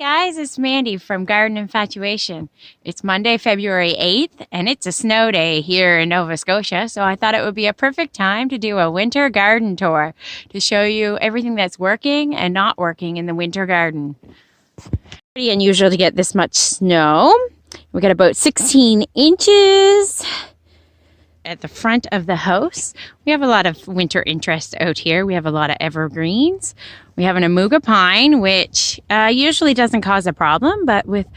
Guys, it's Mandy from Garden Infatuation. It's Monday, February 8th, and it's a snow day here in Nova Scotia, so I thought it would be a perfect time to do a winter garden tour to show you everything that's working and not working in the winter garden. Pretty unusual to get this much snow. We got about 16 inches at the front of the house. We have a lot of winter interest out here. We have a lot of evergreens. We have an Amuga pine, which usually doesn't cause a problem, but with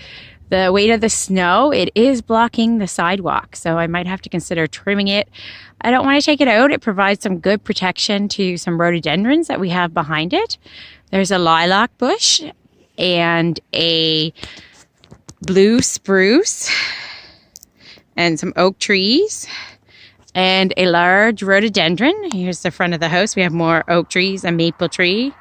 the weight of the snow, it is blocking the sidewalk. So I might have to consider trimming it. I don't want to take it out. It provides some good protection to some rhododendrons that we have behind it. There's a lilac bush and a blue spruce and some oak trees and a large rhododendron. Here's the front of the house. We have more oak trees, a maple tree.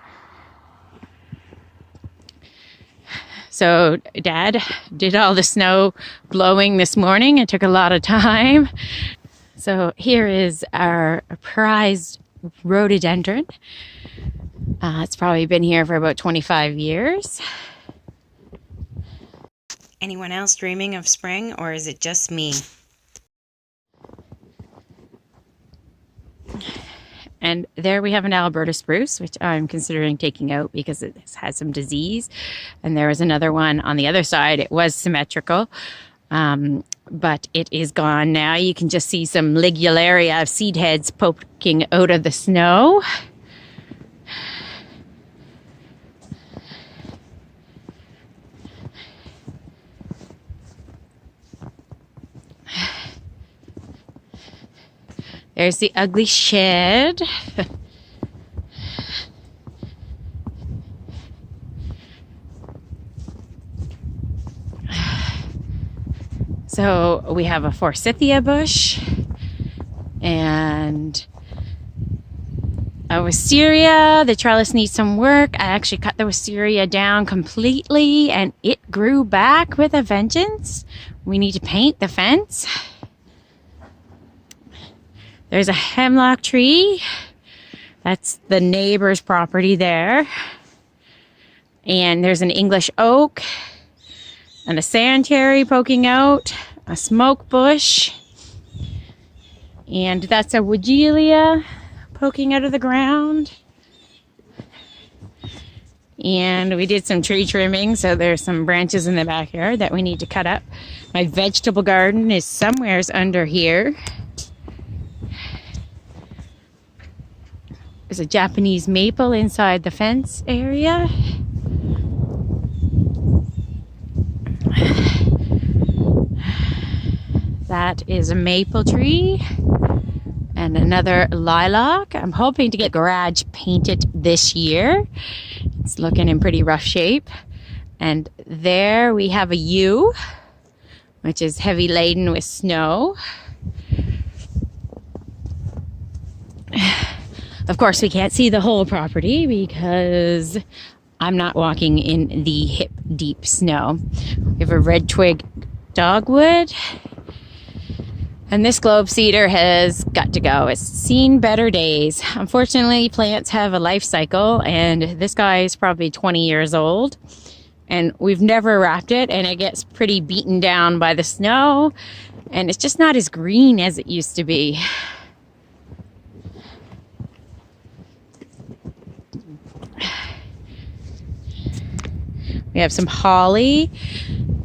So Dad did all the snow blowing this morning. It took a lot of time. So here is our prized rhododendron. It's probably been here for about 25 years. Anyone else dreaming of spring, or is it just me? And there we have an Alberta spruce, which I'm considering taking out because it has some disease. And there was another one on the other side. It was symmetrical, but it is gone now. You can just see some ligularia of seed heads poking out of the snow. There's the ugly shed. So we have a forsythia bush and a wisteria. The trellis needs some work. I actually cut the wisteria down completely and it grew back with a vengeance. We need to paint the fence. There's a hemlock tree. That's the neighbor's property there. And there's an English oak and a sand cherry poking out, a smoke bush. And that's a woodgelia poking out of the ground. And we did some tree trimming, so there's some branches in the backyard that we need to cut up. My vegetable garden is somewheres under here. There's a Japanese maple inside the fence area. That is a maple tree and another lilac. I'm hoping to get garage painted this year. It's looking in pretty rough shape. And there we have a yew, which is heavy laden with snow. Of course, we can't see the whole property because I'm not walking in the hip-deep snow. We have a red twig dogwood. And this globe cedar has got to go. It's seen better days. Unfortunately, plants have a life cycle, and this guy is probably 20 years old. And we've never wrapped it, and it gets pretty beaten down by the snow. And it's just not as green as it used to be. We have some holly.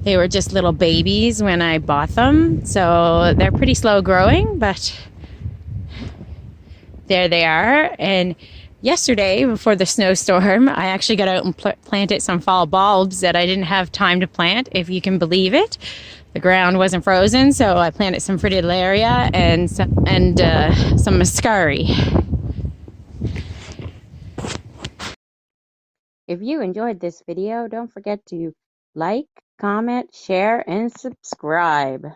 They were just little babies when I bought them, so they're pretty slow growing, but there they are. And yesterday, before the snowstorm, I actually got out and planted some fall bulbs that I didn't have time to plant, if you can believe it. The ground wasn't frozen, so I planted some fritillaria and some muscari. If you enjoyed this video, don't forget to like, comment, share, and subscribe.